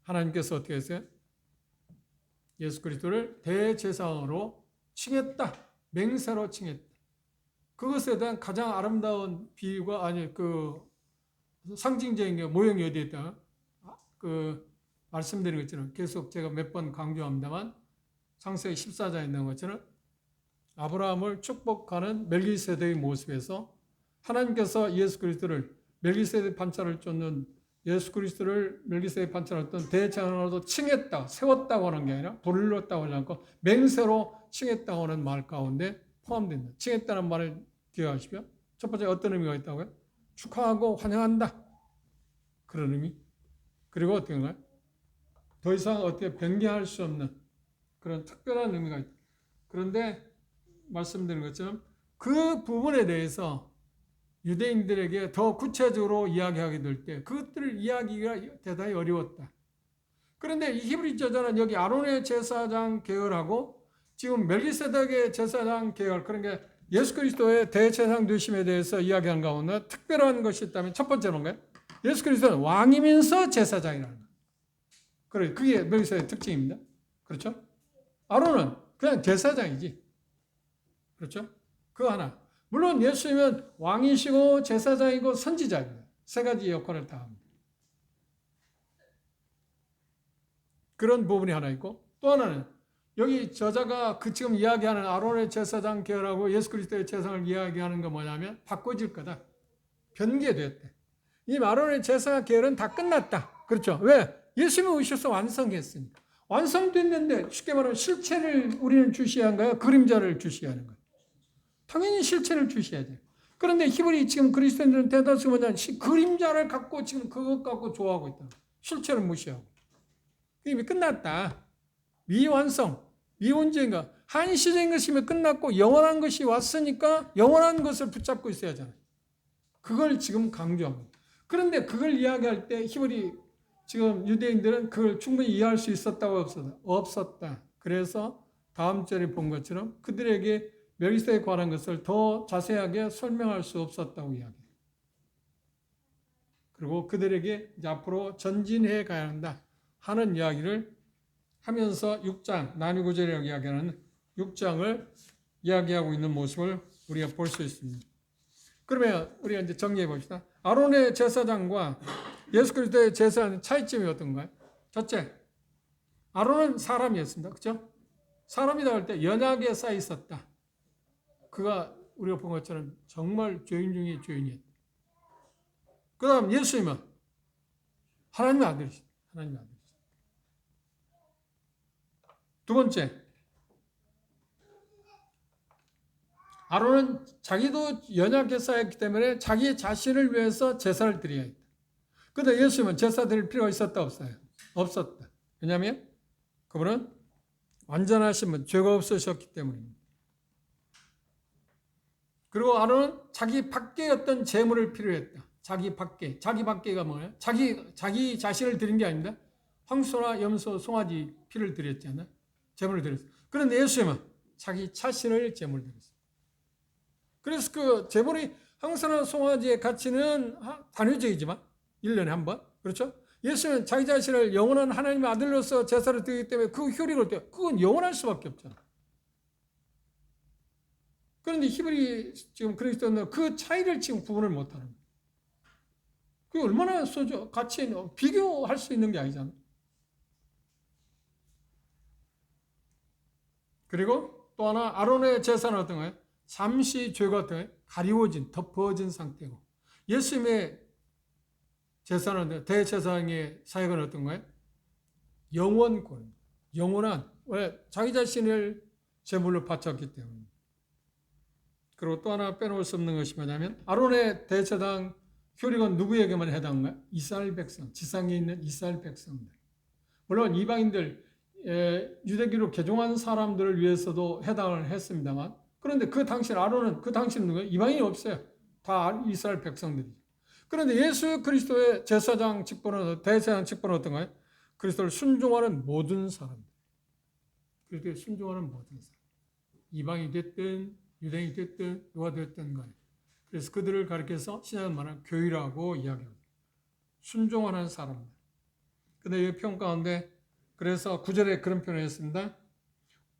하나님께서 어떻게 했어요? 예수 그리스도를 대제사장으로 칭했다. 맹세로 칭했다. 그것에 대한 가장 아름다운 비유가 상징적인 모형이 어디에 있다? 말씀드린 것처럼 계속 제가 몇 번 강조합니다만 창세기 14장에 있는 것처럼 아브라함을 축복하는 멜기세덱의 모습에서 하나님께서 예수 그리스도를 멜기세덱 반차를 쫓는 예수 그리스도를 멜기세덱 반차를 어떤 대제사장으로도 칭했다, 세웠다고 하는 게 아니라 돌렸다고 하지 않고 맹세로 칭했다고 하는 말 가운데 포함된다. 칭했다는 말을 기억하시고요. 첫 번째 어떤 의미가 있다고요? 축하하고 환영한다. 그런 의미. 그리고 어떻게 한가요? 더 이상 어떻게 변경할 수 없는 그런 특별한 의미가 있다. 그런데 말씀드린 것처럼 그 부분에 대해서 유대인들에게 더 구체적으로 이야기하게 될 때 그것들을 이야기가 대단히 어려웠다. 그런데 이 히브리 저자는 여기 아론의 제사장 계열하고 지금 멜기세덱의 제사장 계열, 그러니까 예수 그리스도의 대제사장 되심에 대해서 이야기하는 가운데 특별한 것이 있다면 첫 번째는 뭔가요? 예수 그리스도는 왕이면서 제사장이라는 거예요. 그래, 그게 멜기세덱의 특징입니다. 그렇죠? 아론은 그냥 제사장이지. 그렇죠? 그거 하나. 물론 예수님은 왕이시고 제사장이고 선지자입니다. 세 가지 역할을 다 합니다. 그런 부분이 하나 있고 또 하나는 여기 저자가 지금 이야기하는 아론의 제사장 계열하고 예수 그리스도의 제사장을 이야기하는 건 뭐냐면 바꿔질 거다. 변개됐대. 이 아론의 제사장 계열은 다 끝났다. 그렇죠? 왜? 예수님이 오셔서 완성했으니까. 완성됐는데 쉽게 말하면 실체를 우리는 주시한 거야? 그림자를 주시하는 거야? 당연히 실체를 주셔야죠. 그런데 히브리 지금 그리스도인들은 대다수 뭐냐면 그림자를 갖고 지금 그것 갖고 좋아하고 있다. 실체를 무시하고. 이미 끝났다. 미완성, 미온전인가 한시적인 것이면 끝났고 영원한 것이 왔으니까 영원한 것을 붙잡고 있어야 하잖아요. 그걸 지금 강조합니다. 그런데 그걸 이야기할 때 히브리 지금 유대인들은 그걸 충분히 이해할 수 있었다고 없었다. 그래서 다음 절에 본 것처럼 그들에게 멜기세덱에 관한 것을 더 자세하게 설명할 수 없었다고 이야기해요. 그리고 그들에게 이제 앞으로 전진해 가야 한다 하는 이야기를 하면서 6장, 난이구절이라고 이야기하는 6장을 이야기하고 있는 모습을 우리가 볼 수 있습니다. 그러면 우리가 이제 정리해 봅시다. 아론의 제사장과 예수 그리스도의 제사장의 차이점이 어떤가요? 첫째, 아론은 사람이었습니다. 그렇죠? 사람이다 할 때 연약에 쌓여 있었다. 그가 우리가 본 것처럼 정말 죄인 중에 죄인이었다. 그 다음 예수님은 하나님의 아들이십니다. 하나님의 아들. 두 번째, 아론은 자기도 연약해 쌓였기 때문에 자기 자신을 위해서 제사를 드려야 했다. 그런데 예수님은 제사 드릴 필요가 있었다 없어요? 없었다. 왜냐하면 그분은 완전하신 분, 죄가 없으셨기 때문입니다. 그리고 아론은 자기 밖에 어떤 제물을 필요했다. 자기 밖에가 뭐예요? 자기 자신을 드린 게 아닙니다. 황소나 염소, 송아지 피를 드렸잖아요. 제물을 드렸어요. 그런데 예수님은 자기 자신을 제물을 드렸어요. 그래서 그 제물이 항산화 송아지의 가치는 단회적이지만 1년에 한 번. 그렇죠? 예수는 자기 자신을 영원한 하나님의 아들로서 제사를 드리기 때문에 그 효력을 때 그건 영원할 수밖에 없잖아. 그런데 히브리 지금 그리스도는 그 차이를 지금 구분을 못하는 거예요. 그게 얼마나 소중 가치 비교할 수 있는 게 아니잖아. 그리고 또 하나 아론의 제사는 어떤 거예요? 잠시 죄가 어떤 거예요? 가리워진 덮어진 상태고 예수님의 제사는 대제사장의 사역은 어떤 거예요? 영원권, 영원한 왜 자기 자신을 제물로 바쳤기 때문에. 그리고 또 하나 빼놓을 수 없는 것이 뭐냐면 아론의 대제사장 효력은 누구에게만 해당한가요? 이스라엘 백성, 지상에 있는 이스라엘 백성들. 물론 이방인들 유대교로 개종한 사람들을 위해서도 해당을 했습니다만 그런데 그 당시 아론은 그 당시는 누구예요? 이방인이 없어요. 다 이스라엘 백성들이죠. 그런데 예수 그리스도의 제사장 직분은 대제사장 직분은 어떤 거예요? 그리스도를 순종하는 모든 사람들. 그리스도에 순종하는 모든 사람. 이방이 됐든 유대인이 됐든 누가 됐든 간에. 그래서 그들을 가리켜서 신약은 말하는 교회라고 이야기합니다. 순종하는 사람들. 근데 이 편 가운데 그래서 9절에 그런 표현을 했습니다.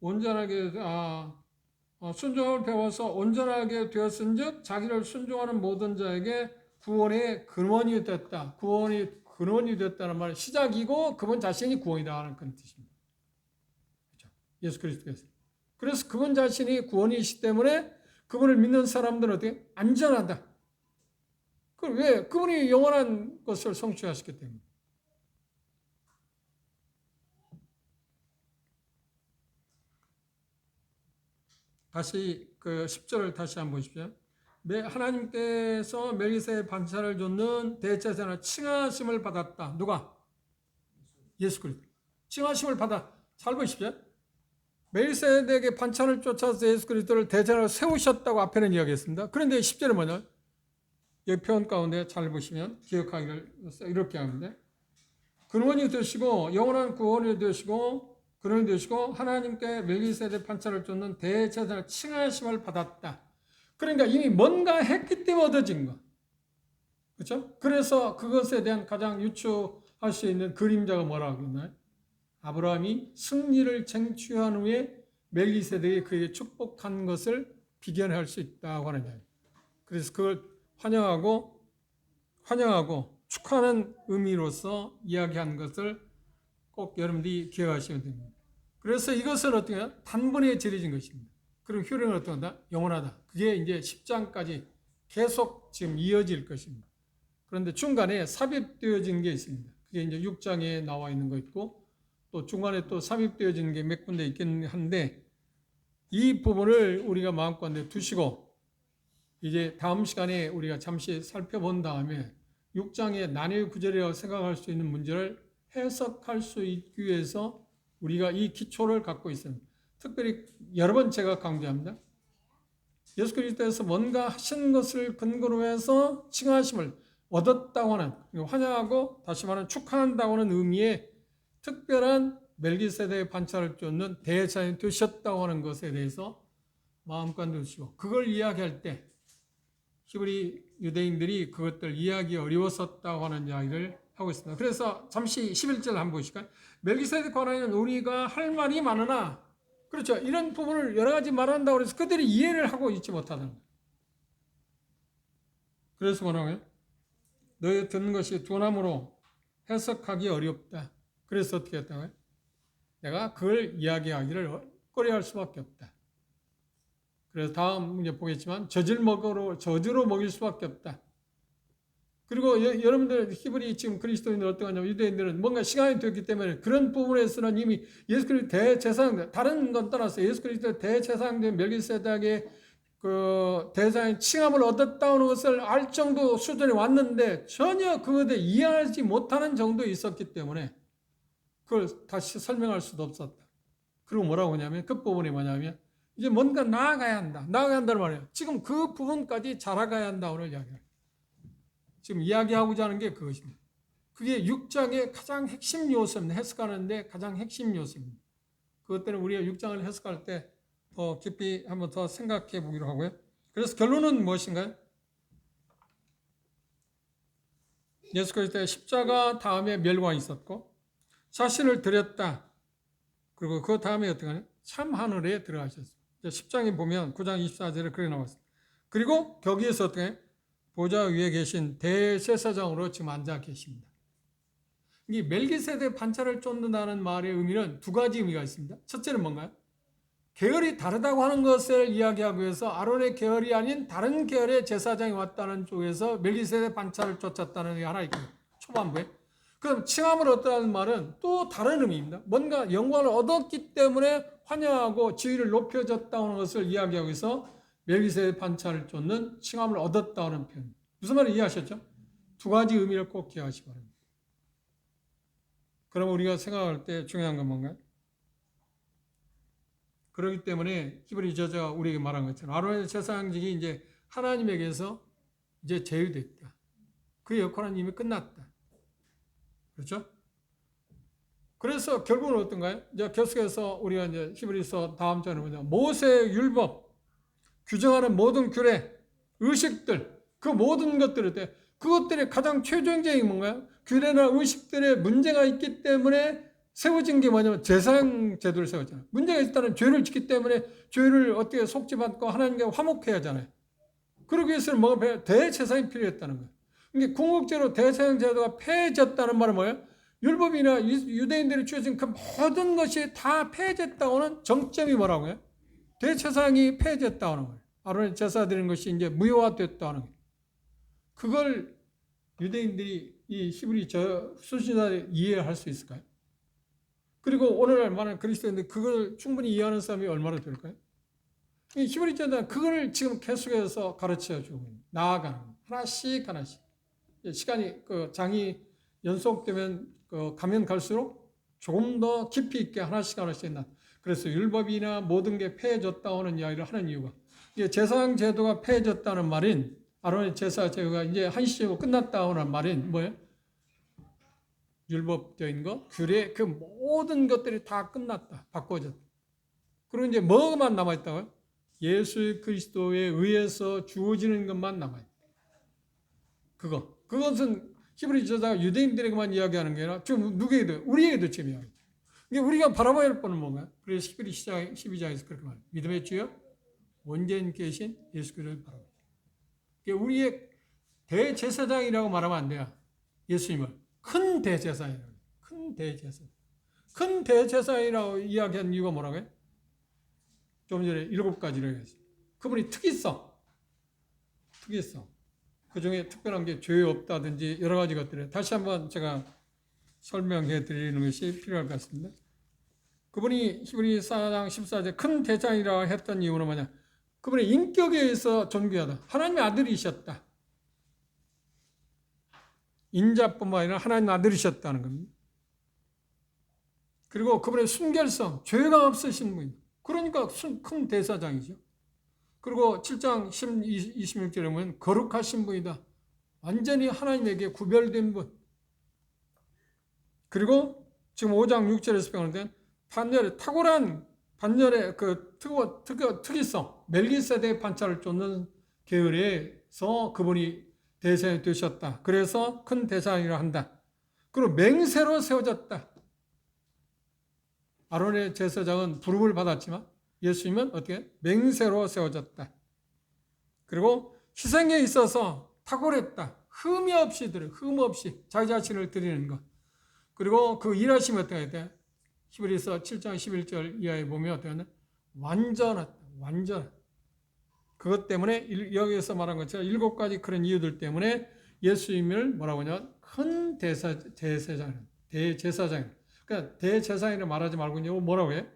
온전하게 순종을 배워서 온전하게 되었은즉 자기를 순종하는 모든 자에게 구원의 근원이 됐다. 구원이 근원이 됐다는 말은 시작이고 그분 자신이 구원이다 하는 그런 뜻입니다. 그렇죠? 예수 그리스도께서. 그래서 그분 자신이 구원이시기 때문에 그분을 믿는 사람들은 어떻게? 안전하다. 왜? 그분이 영원한 것을 성취하셨기 때문에. 다시 그 10절을 다시 한번 보십시오. 하나님께서 멜기세의 반차를 줬는 대제사장을 칭하심을 받았다. 누가? 예수 그리스도. 칭하심을 받아. 잘 보십시오. 멜기세덱의 반찬을 쫓아서 예수 그리스도를 대제사장으로 세우셨다고 앞에는 이야기했습니다. 그런데 10절은 뭐냐? 이 표현 가운데 잘 보시면 기억하기를 이렇게 합니다. 근원이 되시고 영원한 구원이 되시고 근원이 되시고 하나님께 멜기세덱 반차를 쫓는 대제사장을 칭하심을 받았다. 그러니까 이미 뭔가 했기 때문에 얻어진 거. 그렇죠? 그래서 그것에 대한 가장 유추할 수 있는 그림자가 뭐라고 했나요? 아브라함이 승리를 쟁취한 후에 멜기세덱이 그에게 축복한 것을 비견할 수 있다고 하는 이야기. 그래서 그걸 환영하고 축하하는 의미로서 이야기한 것을 꼭 여러분들이 기억하시면 됩니다. 그래서 이것은 어떻게 해요? 단번에 지어진 것입니다. 그리고 효력은 어떻게 한다? 영원하다. 그게 이제 10장까지 계속 지금 이어질 것입니다. 그런데 중간에 삽입되어진 게 있습니다. 그게 이제 6장에 나와 있는 거 있고 또 중간에 또 삽입되어진 게 몇 군데 있긴 한데 이 부분을 우리가 마음가운데 두시고 이제 다음 시간에 우리가 잠시 살펴본 다음에 6장의 난의 구절이라고 생각할 수 있는 문제를 해석할 수 있기 위해서 우리가 이 기초를 갖고 있습니다. 특별히 여러 번 제가 강조합니다. 예수 그리스도에서 뭔가 하신 것을 근거로 해서 칭하심을 얻었다고 하는 환영하고 다시 말하면 축하한다고 하는 의미의 특별한 멜기세덱의 반차를 쫓는 대제사장이 되셨다고 하는 것에 대해서 마음가운데 두시고 그걸 이야기할 때 히브리 유대인들이 그것들 이해하기 어려웠었다고 하는 이야기를 하고 있습니다. 그래서 잠시 11절 한번 보실까요? 멜기세덱 관하여는 우리가 할 말이 많으나 그렇죠. 이런 부분을 여러 가지 말한다고 해서 그들이 이해를 하고 있지 못하는 거예요. 그래서 뭐라고요? 너희 듣는 것이 둔함으로 해석하기 어렵다. 그래서 어떻게 했다고요? 내가 그걸 이야기하기를 꺼려할 수밖에 없다. 그래서 다음 문제 보겠지만 저주로 먹일 수밖에 없다. 그리고 여러분들 히브리 지금 그리스도인들 어떤 거냐면 유대인들은 뭔가 시간이 됐기 때문에 그런 부분에서는 이미 예수 그리스도 대제사장 다른 건 떠나서 예수 그리스도 대제사장된 멜기세덱의 그 대제사장의 칭함을 얻었다는 것을 알 정도 수준에 왔는데 전혀 그것에 이해하지 못하는 정도에 있었기 때문에 그걸 다시 설명할 수도 없었다. 그리고 뭐라고 하냐면 그 부분이 뭐냐면 이제 뭔가 나아가야 한다. 나아가야 한다는 말이에요. 지금 그 부분까지 자라가야 한다고 이야기해요. 지금 이야기하고자 하는 게 그것입니다. 그게 6장의 가장 핵심 요소입니다. 해석하는데 가장 핵심 요소입니다. 그것 때문에 우리가 6장을 해석할 때 더 깊이 한번 더 생각해 보기로 하고요. 그래서 결론은 무엇인가요? 예수 그리스도의 십자가 다음에 멸관이 있었고 자신을 드렸다. 그리고 그 다음에 어떻게 하냐? 참 하늘에 들어가셨어요. 10장에 보면 9장 24절에 그렇게 나왔어요. 그리고 거기에서 어떻게 보좌 위에 계신 대제사장으로 지금 앉아 계십니다. 이 멜기세덱 반차를 쫓는다는 말의 의미는 두 가지 의미가 있습니다. 첫째는 뭔가요? 계열이 다르다고 하는 것을 이야기하기 위해서 아론의 계열이 아닌 다른 계열의 제사장이 왔다는 쪽에서 멜기세덱 반차를 쫓았다는 게 하나 있거든요. 초반부에. 그럼 칭함을 얻다는 말은 또 다른 의미입니다. 뭔가 영광을 얻었기 때문에 환영하고 지위를 높여졌다는 것을 이야기하기 위해서 멜기세덱 반차를 쫓는 칭함을 얻었다는 표현. 무슨 말인지 이해하셨죠? 두 가지 의미를 꼭 기억하시기 바랍니다. 그럼 우리가 생각할 때 중요한 건 뭔가요? 그렇기 때문에 히브리 저자가 우리에게 말한 것처럼 아론의 제사장직이 이제 하나님에게서 이제 제휴됐다. 그 역할은 이미 끝났다. 그렇죠? 그래서 결국은 어떤가요? 이제 계속해서 우리가 이제 히브리서 다음 장에 보면 모세의 율법, 규정하는 모든 규례, 의식들, 그 모든 것들을 때 그것들의 가장 최종적인 뭔가요? 규례나 의식들에 문제가 있기 때문에 세워진 게 뭐냐면 제사장 제도를 세웠잖아요. 문제가 있다는 죄를 짓기 때문에 죄를 어떻게 속죄받고 하나님과 화목해야 하잖아요. 그러기 위해서는 뭐가 대제사장이 필요했다는 거예요. 이게 궁극적으로 대제사장 제도가 폐해졌다는 말은 뭐예요? 율법이나 유대인들이 주어진 그 모든 것이 다 폐해졌다고는 정점이 뭐라고요? 대제사장이 폐해졌다고 하는 거예요. 아론의 제사 드리는 것이 이제 무효화됐다는 거예요. 그걸 유대인들이 이 히브리 수신자들이 이해할 수 있을까요? 그리고 오늘날 많은 그리스도인들 그걸 충분히 이해하는 사람이 얼마나 될까요? 이 히브리 제자는 그걸 지금 계속해서 가르쳐 주고 나아가는 거예요. 하나씩 하나씩. 시간이 장이 연속되면 가면 갈수록 조금 더 깊이 있게 하나씩 하나씩 나. 그래서 율법이나 모든 게 폐해졌다 하는 이야기를 하는 이유가 제사장 제도가 폐해졌다는 말인 아론의 제사 제도가 이제 한시적으로 끝났다 하는 말인 뭐예요? 율법적인 것, 규례, 그 모든 것들이 다 끝났다, 바꿔졌다. 그리고 이제 뭐만 남아있다고요? 예수 그리스도에 의해서 주어지는 것만 남아있다. 그것은 히브리 저자가 유대인들에게만 이야기하는 게 아니라 좀 누구에게도, 우리에게도 지금 이야기합니다. 우리가 바라봐야 할 바는 뭔가요? 그래서 히브리 12장에서 그렇게 말합니다. 믿음의 주여 원죄인 계신 예수 그리스도를 바라봅니다. 우리의 대제사장이라고 말하면 안 돼요. 예수님을. 큰 대제사장이라고. 큰 대제사장. 큰 대제사장이라고 이야기한 이유가 뭐라고요? 좀 전에 7가지를 했어요. 그분이 특이성. 그 중에 특별한 게 죄 없다든지 여러 가지 것들을 다시 한번 제가 설명해 드리는 것이 필요할 것 같습니다. 그분이 히브리 4장 14절 큰 대장이라고 했던 이유는 뭐냐? 그분의 인격에 의해서 존귀하다. 하나님의 아들이셨다. 인자뿐만 아니라 하나님 아들이셨다는 겁니다. 그리고 그분의 순결성, 죄가 없으신 분입니다. 그러니까 큰 대사장이죠. 그리고 7장 26절에 보면 거룩하신 분이다. 완전히 하나님에게 구별된 분. 그리고 지금 5장 6절에서 표현된 반열의 탁월한 반열의 그 특이성, 멜기세덱 반차를 쫓는 계열에서 그분이 대사장이 되셨다. 그래서 큰 대사장이라 한다. 그리고 맹세로 세워졌다. 아론의 제사장은 부름을 받았지만 예수님은 어떻게? 맹세로 세워졌다. 그리고 희생에 있어서 탁월했다. 흠이 없이 자기 자신을 드리는 것. 그리고 그 일하심이 어떻게 돼? 히브리서 7장 11절 이하에 보면 어떻게 하냐? 완전하다. 그것 때문에 여기에서 말한 것처럼 7가지 그런 이유들 때문에 예수님을 뭐라고 하냐? 큰 대제사장. 그러니까 대제사장이라고 말하지 말고 뭐라고 해요?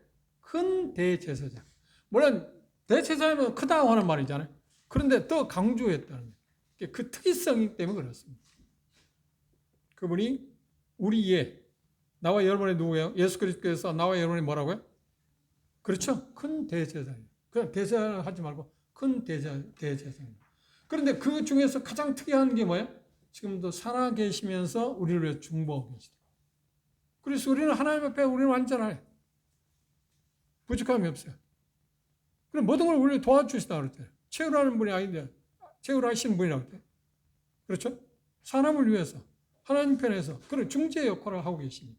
큰 대제사장. 물론 대제사장은 크다고 하는 말이잖아요. 그런데 더 강조했다는 거예요. 그 특이성 때문에 그렇습니다. 그분이 우리의 나와 여러분의 누구예요? 예수 그리스도께서 나와 여러분이 뭐라고요? 그렇죠. 큰 대제사장. 그냥 대제사장 하지 말고 큰 대제사장. 그런데 그 중에서 가장 특이한 게 뭐예요? 지금도 살아계시면서 우리를 위해 중보하고 계시다. 그래서 우리는 하나님 앞에 우리는 완전해. 부족함이 없어요. 그럼 모든 걸 우리를 도와주시다 그랬대요. 채우라는 분이 아닌데 채우라 하시는 분이라고 그랬대요. 그렇죠? 사람을 위해서. 하나님 편에서 그런 중재 역할을 하고 계시니까.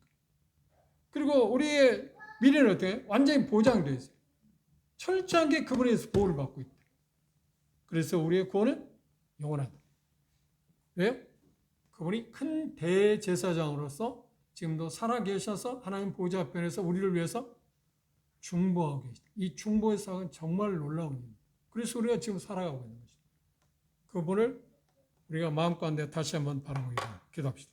그리고 우리의 미래는 어떻게? 완전히 보장되어 있어요. 철저하게 그분에서 보호를 받고 있다. 그래서 우리의 구원은 영원하다. 왜요? 그분이 큰 대제사장으로서 지금도 살아계셔서 하나님 보좌 앞에서 우리를 위해서 중보하고 계시다. 이 중보의 사역은 정말 놀라운 일입니다. 그래서 우리가 지금 살아가고 있는 것입니다. 그분을 우리가 마음 가운데 다시 한번 바라보기를 기도합시다.